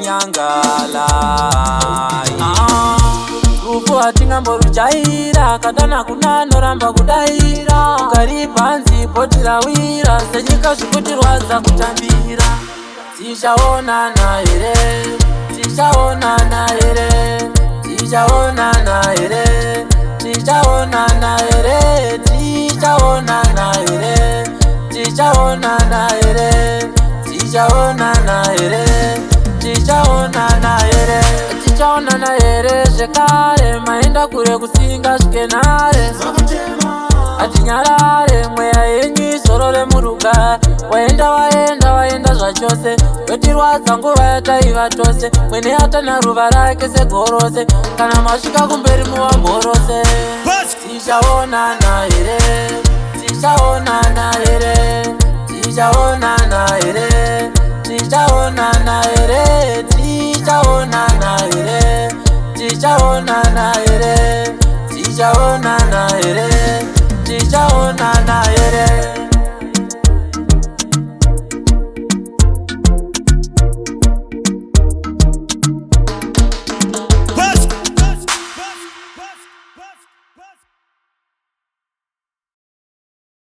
Nyangala rufu hatingamborujaira kadana kunanoramba kudaira ugari panzi potirawira senyika zvikutirwadza kutambira tichaonana here tichaonana here tichaonana here tichaonana here tichaonana here tichaonana here tichaonana here tichaonana here tichaonana here zvekare maenda kure kusinga zvikenare atinyarare mweya yenyu izorore murugare waenda zvachose yotirwadza nguva yataiva tose mwene atana ruva rake segorose kana masvika kumberi muvamborose tichaonana here tichaonana here tichaonana